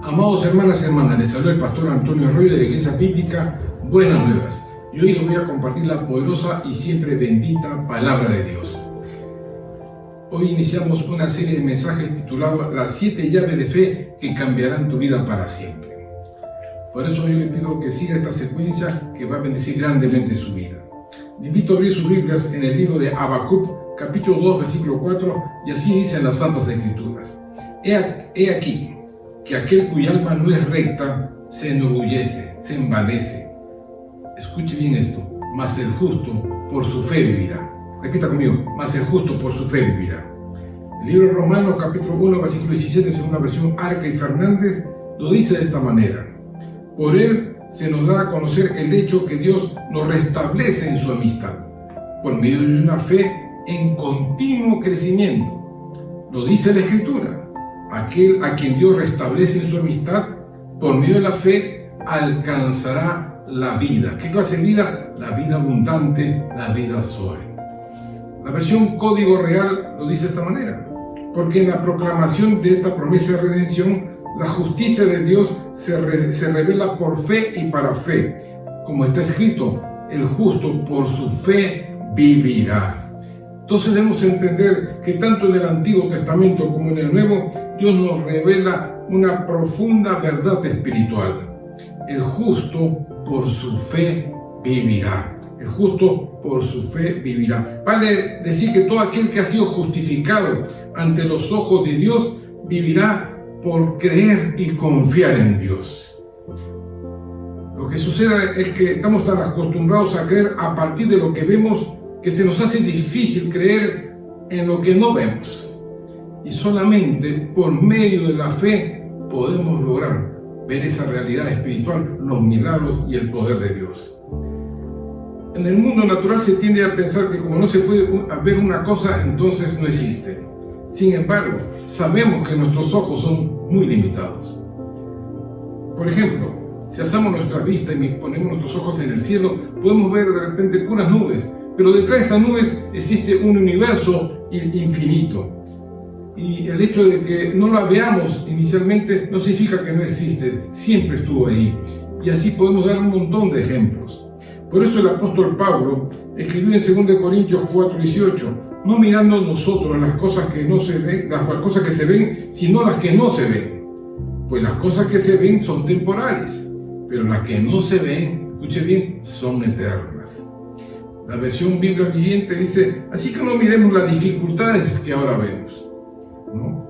Amados hermanas y hermanas, les saluda el pastor Antonio Arroyo de la Iglesia Bíblica Buenas Nuevas. Y hoy les voy a compartir la poderosa y siempre bendita Palabra de Dios. Hoy iniciamos una serie de mensajes titulada Las 7 llaves de fe que cambiarán tu vida para siempre. Por eso yo le pido que siga esta secuencia que va a bendecir grandemente su vida. Le invito a abrir sus Biblias en el libro de Habacuc, capítulo 2, versículo 4, y así dicen las Santas Escrituras. He aquí que aquel cuya alma no es recta se enorgullece, se envanece. Escuche bien esto, mas el justo por su fe vivirá. Repita conmigo, mas el justo por su fe vivirá. El libro de Romanos, capítulo 1, versículo 17, según la versión Arca y Fernández, lo dice de esta manera. Por él se nos da a conocer el hecho que Dios nos restablece en su amistad, por medio de una fe en continuo crecimiento. Lo dice la Escritura. Aquel a quien Dios restablece en su amistad, por medio de la fe, alcanzará la vida. ¿Qué clase de vida? La vida abundante, la vida Zoe. La versión Código Real lo dice de esta manera. Porque en la proclamación de esta promesa de redención, la justicia de Dios se revela por fe y para fe. Como está escrito, el justo por su fe vivirá. Entonces debemos entender que tanto en el Antiguo Testamento como en el Nuevo, Dios nos revela una profunda verdad espiritual. El justo por su fe vivirá. El justo por su fe vivirá. Vale decir que todo aquel que ha sido justificado ante los ojos de Dios vivirá por creer y confiar en Dios. Lo que sucede es que estamos tan acostumbrados a creer a partir de lo que vemos que se nos hace difícil creer en lo que no vemos. Y solamente por medio de la fe podemos lograr ver esa realidad espiritual, los milagros y el poder de Dios. En el mundo natural se tiende a pensar que como no se puede ver una cosa, entonces no existe. Sin embargo, sabemos que nuestros ojos son muy limitados. Por ejemplo, si alzamos nuestra vista y ponemos nuestros ojos en el cielo, podemos ver de repente puras nubes, pero detrás de esas nubes existe un universo infinito. Y el hecho de que no la veamos inicialmente no significa que no existe, siempre estuvo ahí. Y así podemos dar un montón de ejemplos. Por eso el apóstol Pablo escribió en 2 Corintios 4:18, no mirando nosotros las cosas que no se ven, las cosas que se ven, sino las que no se ven. Pues las cosas que se ven son temporales, pero las que no se ven, escuche bien, son eternas. La versión Biblia Viviente dice, así que no miremos las dificultades que ahora vemos, ¿no?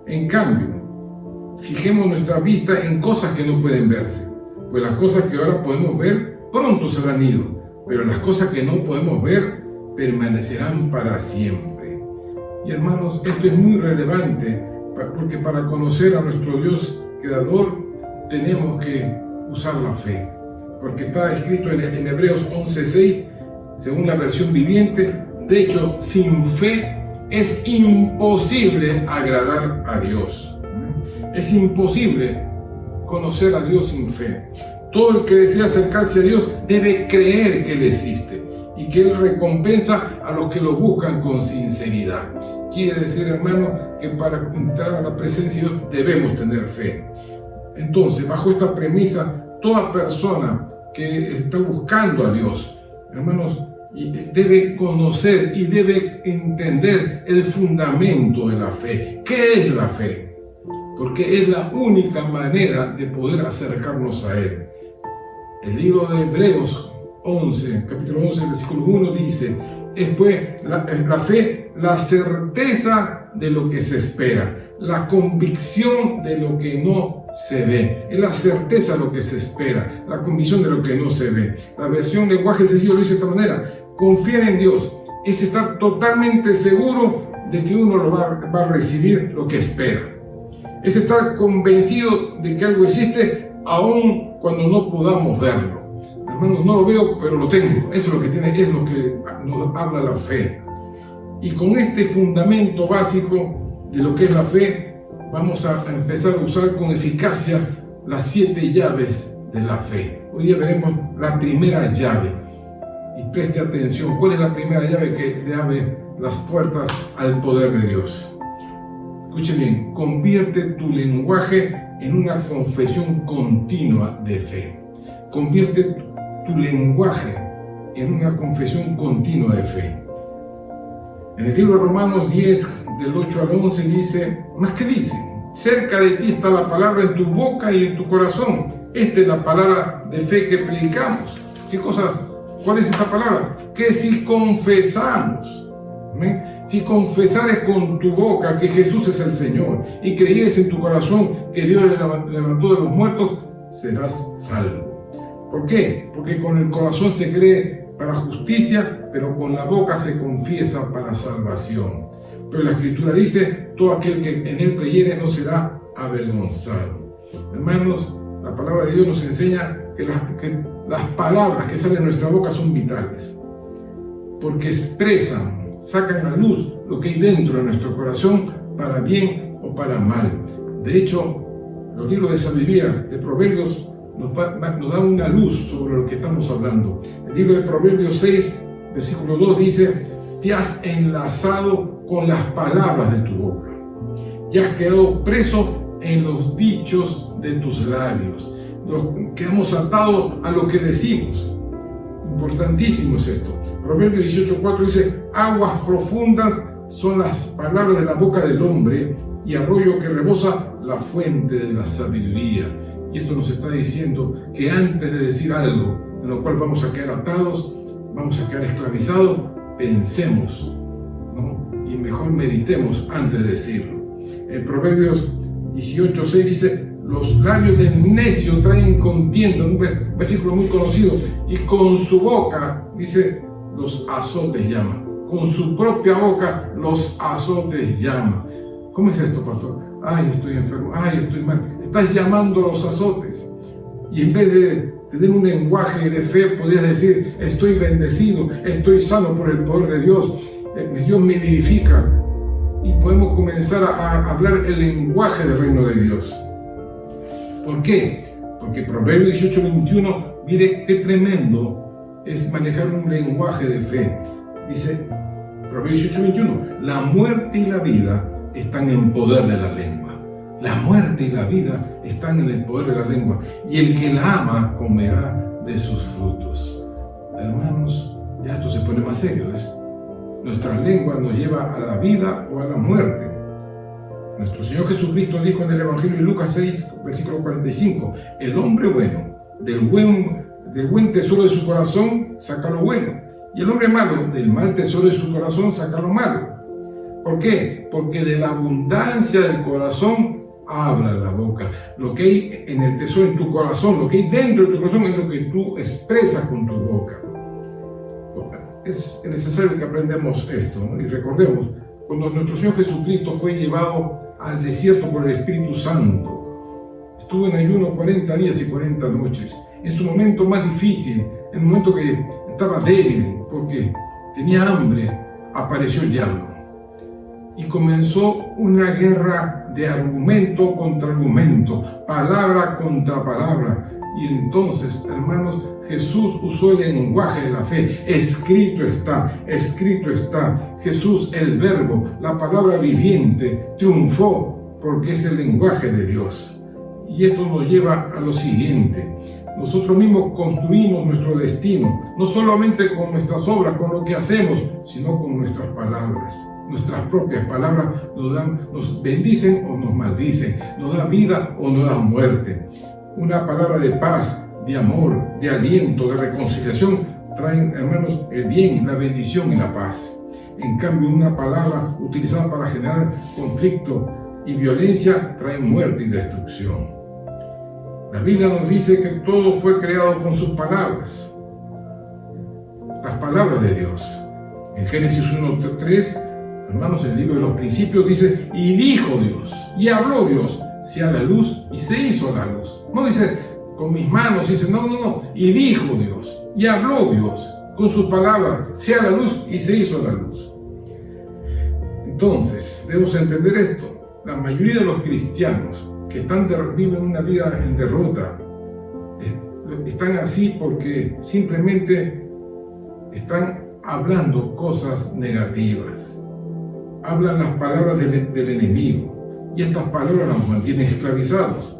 En cambio, fijemos nuestra vista en cosas que no pueden verse, pues las cosas que ahora podemos ver pronto se habrán ido, pero las cosas que no podemos ver permanecerán para siempre. Y hermanos, esto es muy relevante, porque para conocer a nuestro Dios Creador tenemos que usar la fe, porque está escrito en Hebreos 11:6, según la versión viviente, de hecho, sin fe es imposible agradar a Dios. Es imposible conocer a Dios sin fe. Todo el que desea acercarse a Dios debe creer que Él existe y que Él recompensa a los que lo buscan con sinceridad. Quiere decir, hermano, que para entrar a la presencia de Dios debemos tener fe. Entonces, bajo esta premisa, toda persona que está buscando a Dios, hermanos, debe conocer y debe entender el fundamento de la fe. ¿Qué es la fe? Porque es la única manera de poder acercarnos a Él. El libro de Hebreos 11, capítulo 11, versículo 1 dice, es pues la fe, la certeza de lo que se espera, la convicción de lo que no se ve. Es la certeza de lo que se espera, la convicción de lo que no se ve. La versión lenguaje sencillo lo dice de esta manera: confiar en Dios es estar totalmente seguro de que uno va a recibir lo que espera. Es estar convencido de que algo existe aun cuando no podamos verlo. Hermanos, no lo veo, pero lo tengo. Eso es lo que tiene, es lo que nos habla la fe. Y con este fundamento básico de lo que es la fe, vamos a empezar a usar con eficacia las 7 llaves de la fe. Hoy día veremos la primera llave. Y preste atención, ¿cuál es la primera llave que le abre las puertas al poder de Dios? Escuche bien, convierte tu lenguaje en una confesión continua de fe. Convierte tu lenguaje en una confesión continua de fe. En el libro de Romanos 10, del 8 al 11 dice, ¿más qué dice? Cerca de ti está la palabra en tu boca y en tu corazón. Esta es la palabra de fe que predicamos. ¿Qué cosa? ¿Cuál es esa palabra? Que si confesamos, ¿ven? Si confesares con tu boca que Jesús es el Señor y creyeres en tu corazón que Dios le levantó de los muertos, serás salvo. ¿Por qué? Porque con el corazón se cree para justicia, pero con la boca se confiesa para salvación. Pero la Escritura dice, todo aquel que en él creyere no será avergonzado. Hermanos, la palabra de Dios nos enseña que las palabras que salen de nuestra boca son vitales, porque expresan, sacan a luz lo que hay dentro de nuestro corazón, para bien o para mal. De hecho, los libros de sabiduría, de Proverbios, nos dan una luz sobre lo que estamos hablando. El libro de Proverbios 6, versículo 2 dice, te has enlazado con las palabras de tu boca y has quedado preso en los dichos de tus labios. Quedamos atados a lo que decimos. Importantísimo es esto. Proverbios 18:4 dice, aguas profundas son las palabras de la boca del hombre y arroyo que rebosa la fuente de la sabiduría. Y esto nos está diciendo que antes de decir algo en lo cual vamos a quedar atados, vamos a quedar esclavizados, pensemos, ¿no? Y mejor meditemos antes de decirlo. En Proverbios 18:6 dice, los labios del necio traen contienda, un versículo muy conocido, y con su boca, dice, los azotes llama. Con su propia boca los azotes llama. ¿Cómo es esto, pastor? Ay, estoy enfermo, ay, estoy mal. Estás llamando los azotes. Y en vez de tener un lenguaje de fe, podrías decir, estoy bendecido, estoy sano por el poder de Dios. Dios me vivifica. Y podemos comenzar a hablar el lenguaje del reino de Dios. ¿Por qué? Porque Proverbios 18:21, mire qué tremendo es manejar un lenguaje de fe. Dice Proverbios 18:21, la muerte y la vida están en poder de la lengua. La muerte y la vida están en el poder de la lengua. Y el que la ama comerá de sus frutos. Hermanos, ya esto se pone más serio. Nuestra lengua nos lleva a la vida o a la muerte. Nuestro Señor Jesucristo dijo en el Evangelio de Lucas 6, versículo 45, el hombre bueno, del buen tesoro de su corazón, saca lo bueno. Y el hombre malo, del mal tesoro de su corazón, saca lo malo. ¿Por qué? Porque de la abundancia del corazón habla la boca. Lo que hay en el tesoro, en tu corazón, lo que hay dentro de tu corazón es lo que tú expresas con tu boca. Es necesario que aprendamos esto, ¿no? Y recordemos, cuando nuestro Señor Jesucristo fue llevado al desierto por el Espíritu Santo, estuvo en ayuno 40 días y 40 noches. En su momento más difícil, en el momento que estaba débil, porque tenía hambre, apareció el diablo. Y comenzó una guerra de argumento contra argumento, palabra contra palabra. Y entonces, hermanos, Jesús usó el lenguaje de la fe. Escrito está, escrito está. Jesús, el verbo, la palabra viviente, triunfó porque es el lenguaje de Dios. Y esto nos lleva a lo siguiente. Nosotros mismos construimos nuestro destino, no solamente con nuestras obras, con lo que hacemos, sino con nuestras palabras. Nuestras propias palabras nos bendicen o nos maldicen, nos da vida o nos da muerte. Una palabra de paz, de amor, de aliento, de reconciliación, traen, hermanos, el bien, la bendición y la paz. En cambio, una palabra utilizada para generar conflicto y violencia trae muerte y destrucción. La Biblia nos dice que todo fue creado con sus palabras, las palabras de Dios. En Génesis 1:3, hermanos, en el libro de los principios dice, y dijo Dios, y habló Dios, sea la luz, y se hizo la luz. No dice, con mis manos, dice, no, y dijo Dios, y habló Dios, con sus palabras, sea la luz, y se hizo la luz. Entonces, debemos entender esto. La mayoría de los cristianos que viven una vida en derrota, están así porque simplemente están hablando cosas negativas. Hablan las palabras del enemigo. y estas palabras nos mantienen esclavizados.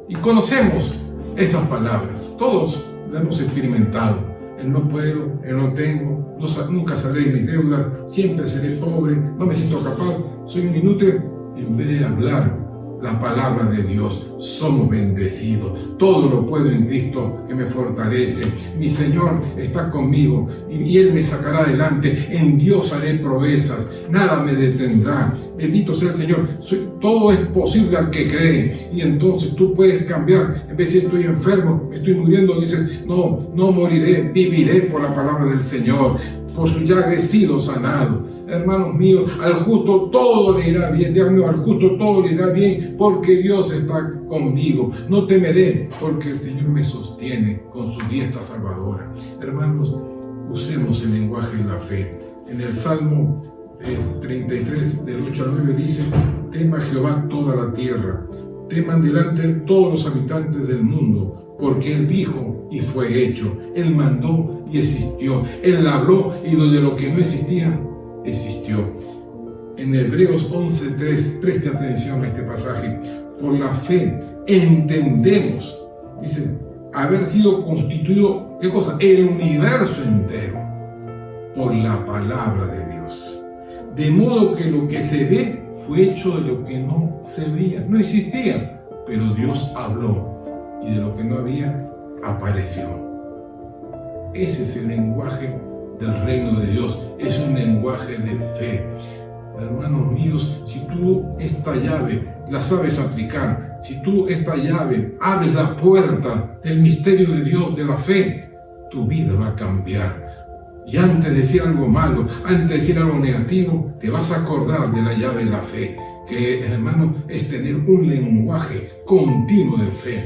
Y conocemos esas palabras, todos las hemos experimentado. El no puedo, el no tengo, nunca saldré de mis deudas, siempre seré pobre, no me siento capaz, soy un inútil. En vez de hablar la palabra de Dios, somos bendecidos. Todo lo puedo en Cristo que me fortalece. Mi Señor está conmigo y Él me sacará adelante. En Dios haré proezas, nada me detendrá. Bendito sea el Señor. Todo es posible al que cree. Y entonces tú puedes cambiar. En vez de estoy enfermo, estoy muriendo, dices, no moriré, viviré por la palabra del Señor. Por su llaga he sido sanado. Hermanos míos, al justo todo le irá bien. Dios mío, al justo todo le irá bien, porque Dios está conmigo. No temeré, porque el Señor me sostiene con su diestra salvadora. Hermanos, usemos el lenguaje de la fe. En el Salmo 33, del 8 al 9 dice: tema a Jehová toda la tierra, teman delante de todos los habitantes del mundo, porque Él dijo y fue hecho, Él mandó y existió, Él habló y de lo que no existía, existió. En Hebreos 11:3, preste atención a este pasaje. Por la fe entendemos, dice, haber sido constituido, ¿qué cosa? El universo entero por la palabra de Dios. De modo que lo que se ve fue hecho de lo que no se veía, no existía, pero Dios habló y de lo que no había apareció. Ese es el lenguaje del reino de Dios, es un lenguaje de fe. Hermanos míos, si tú esta llave la sabes aplicar, si tú esta llave abres la puerta del misterio de Dios, de la fe, tu vida va a cambiar. Y antes de decir algo malo, antes de decir algo negativo, te vas a acordar de la llave de la fe, que, hermano, es tener un lenguaje continuo de fe.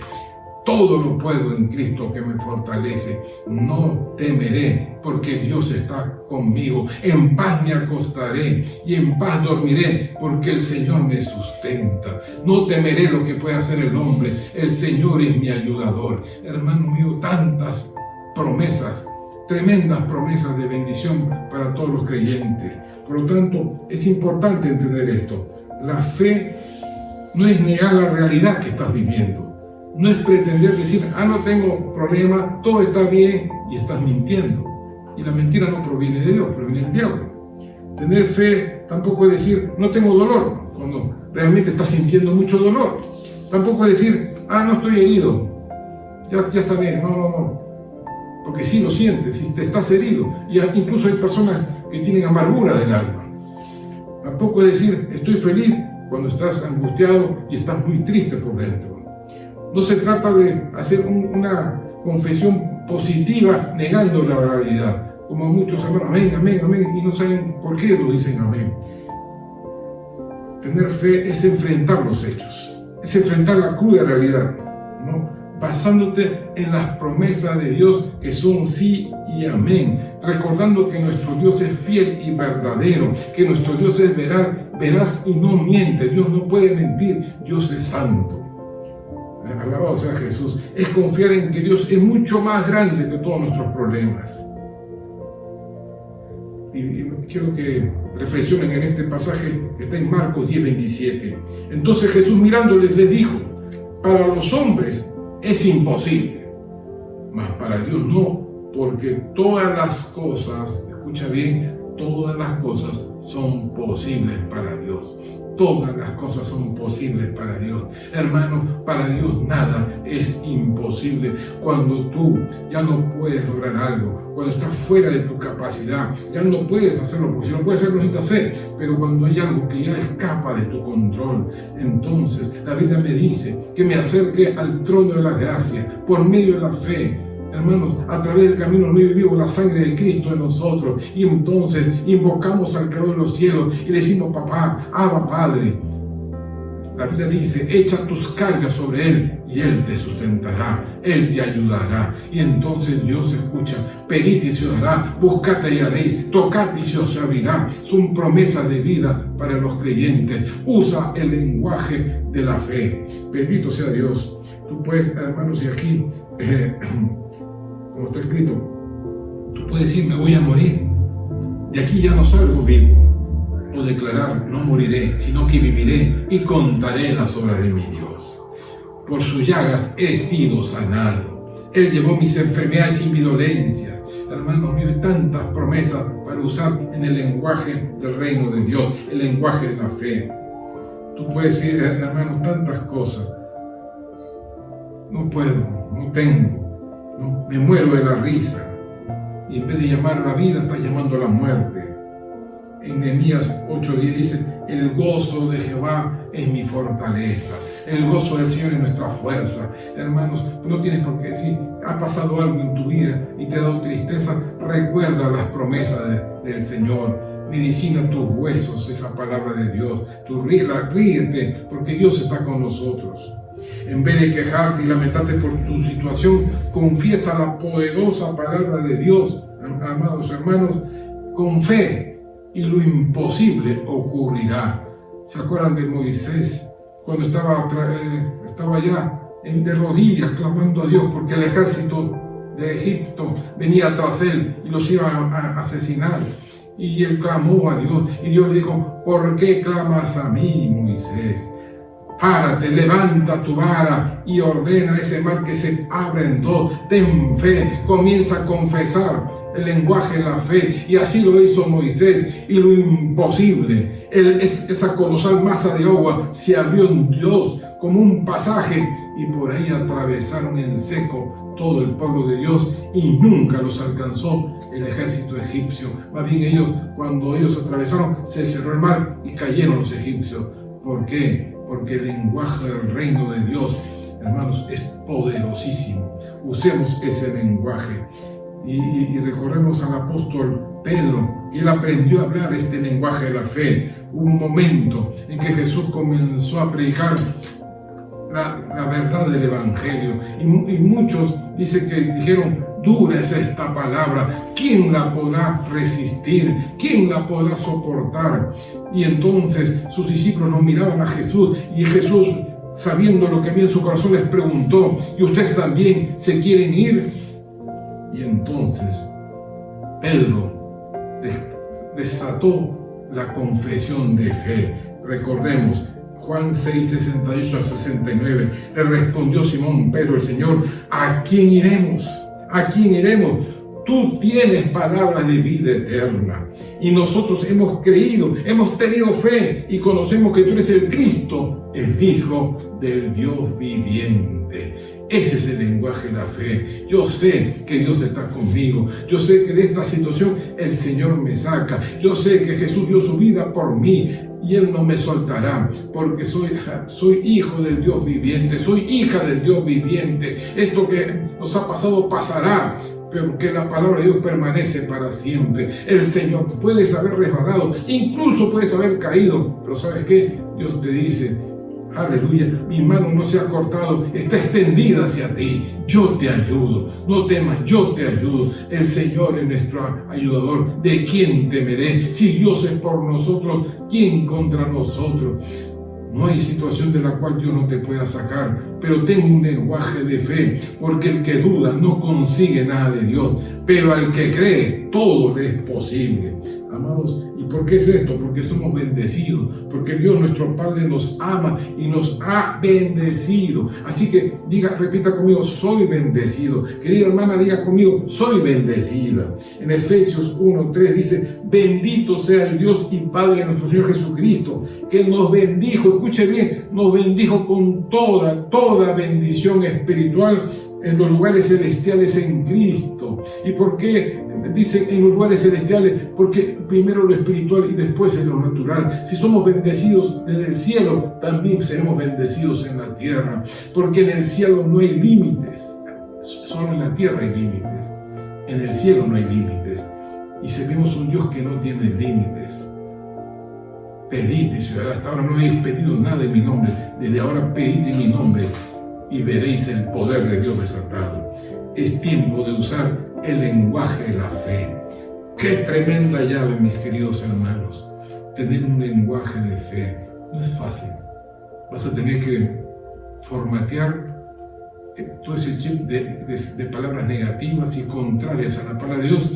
Todo lo puedo en Cristo que me fortalece. No temeré, porque Dios está conmigo. En paz me acostaré y en paz dormiré, porque el Señor me sustenta. No temeré lo que pueda hacer el hombre. El Señor es mi ayudador. Hermano mío, tantas promesas, tremendas promesas de bendición para todos los creyentes. Por lo tanto, es importante entender esto. La fe no es negar la realidad que estás viviendo. No es pretender decir, no tengo problema, todo está bien, y estás mintiendo. Y la mentira no proviene de Dios, proviene del diablo. Tener fe tampoco es decir, no tengo dolor, cuando realmente estás sintiendo mucho dolor. Tampoco es decir, no estoy herido, ya sané, no. Porque sí lo sientes, si te estás herido. Y incluso hay personas que tienen amargura del alma. Tampoco es decir, estoy feliz, cuando estás angustiado y estás muy triste por dentro. No se trata de hacer una confesión positiva negando la realidad, como muchos hermanos, amén, y no saben por qué lo dicen amén. Tener fe es enfrentar los hechos, es enfrentar la cruda realidad, ¿no? Basándote en las promesas de Dios que son sí y amén, recordando que nuestro Dios es fiel y verdadero, que nuestro Dios es veraz y no miente. Dios no puede mentir, Dios es santo. Alabado sea Jesús. Es confiar en que Dios es mucho más grande que todos nuestros problemas. Y quiero que reflexionen en este pasaje que está en Marcos 10:27. Entonces Jesús mirándoles les dijo: para los hombres es imposible, mas para Dios no, porque todas las cosas, escucha bien, todas las cosas son posibles para Dios. Todas las cosas son posibles para Dios. Hermano, para Dios nada es imposible. Cuando tú ya no puedes lograr algo, cuando estás fuera de tu capacidad, ya no puedes hacerlo, porque si no puedes hacerlo necesitas fe. Pero cuando hay algo que ya escapa de tu control, entonces la Biblia me dice que me acerque al trono de la gracia por medio de la fe. Hermanos, a través del camino nuevo y vivo, la sangre de Cristo en nosotros. Y entonces invocamos al Creador de los cielos y le decimos: papá, Abba, Padre. La Biblia dice: echa tus cargas sobre Él y Él te sustentará, Él te ayudará. Y entonces Dios escucha: pedid y se os dará, buscad y haréis, tocad y se os abrirá. Son promesas de vida para los creyentes. Usa el lenguaje de la fe. Bendito sea Dios. Tú puedes, hermanos, y aquí como está escrito, tú puedes decir: me voy a morir, de aquí ya no salgo vivo. o declarar: no moriré, sino que viviré y contaré las obras de mi Dios. Por sus llagas he sido sanado. Él llevó mis enfermedades y mis dolencias. Hermanos míos, hay tantas promesas para usar en el lenguaje del reino de Dios, el lenguaje de la fe. Tú puedes decir, hermanos, tantas cosas. No puedo, no tengo, no, me muero de la risa. Y en vez de llamar a la vida, estás llamando a la muerte. En Nehemías 8:10 dice: el gozo de Jehová es mi fortaleza. El gozo del Señor es nuestra fuerza. Hermanos, no tienes por qué decir, ha pasado algo en tu vida y te ha dado tristeza. Recuerda las promesas del Señor. Medicina tus huesos, es la palabra de Dios. Tú ríete, porque Dios está con nosotros. En vez de quejarte y lamentarte por tu situación, confiesa la poderosa palabra de Dios, amados hermanos, con fe, y lo imposible ocurrirá. ¿Se acuerdan de Moisés? Cuando estaba allá de rodillas clamando a Dios porque el ejército de Egipto venía tras él y los iba a asesinar. Y él clamó a Dios y Dios le dijo: ¿por qué clamas a mí, Moisés? Párate, levanta tu vara y ordena ese mar que se abra en dos. Ten fe, comienza a confesar el lenguaje de la fe. Y así lo hizo Moisés. Y lo imposible, esa colosal masa de agua se abrió en Dios como un pasaje. Y por ahí atravesaron en seco todo el pueblo de Dios y nunca los alcanzó el ejército egipcio. Más bien cuando ellos atravesaron, se cerró el mar y cayeron los egipcios. ¿Por qué? Porque el lenguaje del reino de Dios, hermanos, es poderosísimo. Usemos ese lenguaje. Y recordemos al apóstol Pedro, que él aprendió a hablar este lenguaje de la fe. Hubo un momento en que Jesús comenzó a predicar la verdad del Evangelio. Y muchos dijeron: dura es esta palabra, ¿quién la podrá resistir? ¿Quién la podrá soportar? Y entonces sus discípulos no miraban a Jesús, y Jesús, sabiendo lo que había en su corazón, les preguntó: ¿y ustedes también se quieren ir? Y entonces Pedro desató la confesión de fe. Recordemos Juan 6, 68 a 69. Le respondió Simón Pedro el Señor: ¿a quién iremos? ¿A quién iremos? Tú tienes palabras de vida eterna. Y nosotros hemos creído, hemos tenido fe y conocemos que tú eres el Cristo, el Hijo del Dios viviente. Ese es el lenguaje de la fe. Yo sé que Dios está conmigo. Yo sé que de esta situación el Señor me saca. Yo sé que Jesús dio su vida por mí y Él no me soltará, porque soy hijo del Dios viviente, soy hija del Dios viviente. Esto que nos ha pasado pasará, pero que la palabra de Dios permanece para siempre. El Señor, puedes haber resbalado, incluso puedes haber caído, pero ¿sabes qué? Dios te dice: aleluya, mi mano no se ha cortado, está extendida hacia ti. Yo te ayudo, no temas, yo te ayudo. El Señor es nuestro ayudador. ¿De quién temeré? Si Dios es por nosotros, ¿quién contra nosotros? No hay situación de la cual Dios no te pueda sacar, pero ten un lenguaje de fe, porque el que duda no consigue nada de Dios, pero al que cree todo le es posible. Amados, ¿y por qué es esto? Porque somos bendecidos, porque Dios nuestro Padre nos ama y nos ha bendecido. Así que repita conmigo: soy bendecido. Querida hermana, diga conmigo: soy bendecida. En Efesios 1:3 dice: bendito sea el Dios y Padre de nuestro Señor Jesucristo, que nos bendijo, escuche bien, nos bendijo con toda bendición espiritual en los lugares celestiales en Cristo. ¿Y por qué dice en los lugares celestiales? Porque primero lo espiritual y después en lo natural. Si somos bendecidos desde el cielo, también seremos bendecidos en la tierra, porque en el cielo no hay límites, solo en la tierra hay límites. En el cielo no hay límites, y servimos un Dios que no tiene límites. Pedid y se dará. Hasta ahora no habéis pedido nada en mi nombre, desde ahora pedid en mi nombre y veréis el poder de Dios desatado. Es tiempo de usar el lenguaje de la fe. ¡Qué tremenda llave, mis queridos hermanos! Tener un lenguaje de fe no es fácil. Vas a tener que formatear todo ese chip de palabras negativas y contrarias a la palabra de Dios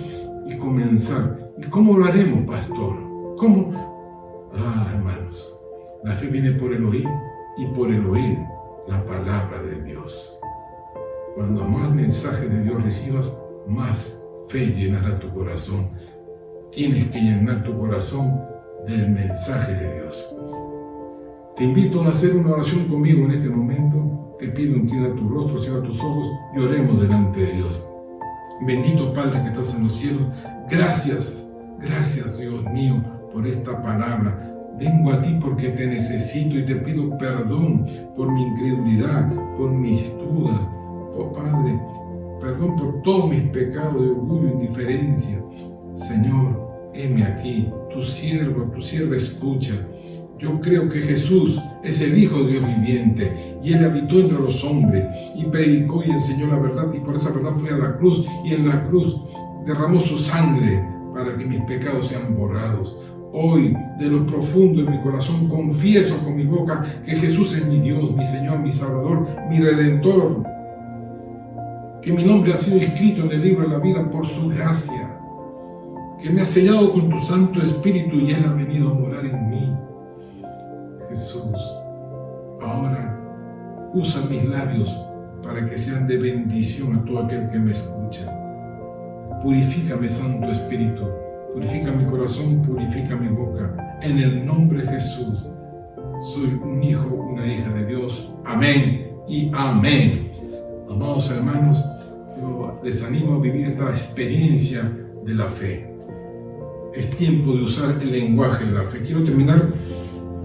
y comenzar. ¿Y cómo lo haremos, pastor? ¿Cómo? Hermanos, la fe viene por el oír y por el oír la palabra de Dios. Cuando más mensajes de Dios recibas, más fe llenará tu corazón. Tienes que llenar tu corazón del mensaje de Dios. Te invito a hacer una oración conmigo en este momento. Te pido, inclina tu rostro, cierra tus ojos y oremos delante de Dios. Bendito Padre que estás en los cielos, gracias Dios mío por esta palabra. Vengo a ti porque te necesito y te pido perdón por mi incredulidad, por mis dudas. Padre, perdón por todos mis pecados de orgullo e indiferencia. Señor, heme aquí, tu siervo, tu sierva escucha. Yo creo que Jesús es el Hijo de Dios viviente y Él habitó entre los hombres y predicó y enseñó la verdad, y por esa verdad fue a la cruz y en la cruz derramó su sangre para que mis pecados sean borrados. Hoy, de lo profundo de mi corazón, confieso con mi boca que Jesús es mi Dios, mi Señor, mi Salvador, mi Redentor, que mi nombre ha sido escrito en el libro de la vida por su gracia, que me ha sellado con tu Santo Espíritu y Él ha venido a morar en mí. Jesús, ahora usa mis labios para que sean de bendición a todo aquel que me escucha. Purifícame, Santo Espíritu, purifica mi corazón, purifica mi boca. En el nombre de Jesús, soy un hijo, una hija de Dios. Amén y amén. Amados hermanos, yo les animo a vivir esta experiencia de la fe. Es tiempo de usar el lenguaje de la fe. Quiero terminar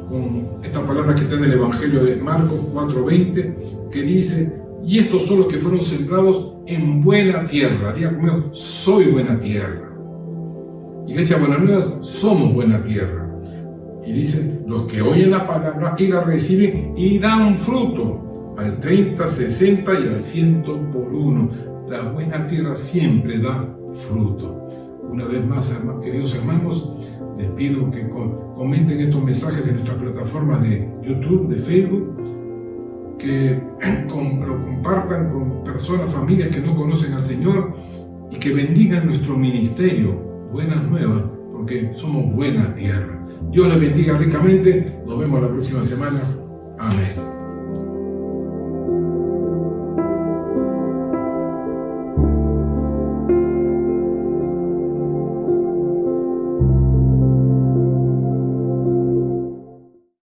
con esta palabra que está en el Evangelio de Marcos 4:20, que dice: y estos son los que fueron sembrados en buena tierra. Diga conmigo: soy buena tierra. Iglesia Buenas Nuevas, somos buena tierra. Y dice: los que oyen la palabra y la reciben y dan fruto, al 30, 60 y al 100 por uno. La buena tierra siempre da fruto. Una vez más, queridos hermanos, les pido que comenten estos mensajes en nuestras plataformas de YouTube, de Facebook, que lo compartan con personas, familias que no conocen al Señor, y que bendigan nuestro ministerio, Buenas Nuevas, porque somos buena tierra. Dios les bendiga ricamente. Nos vemos la próxima semana. Amén.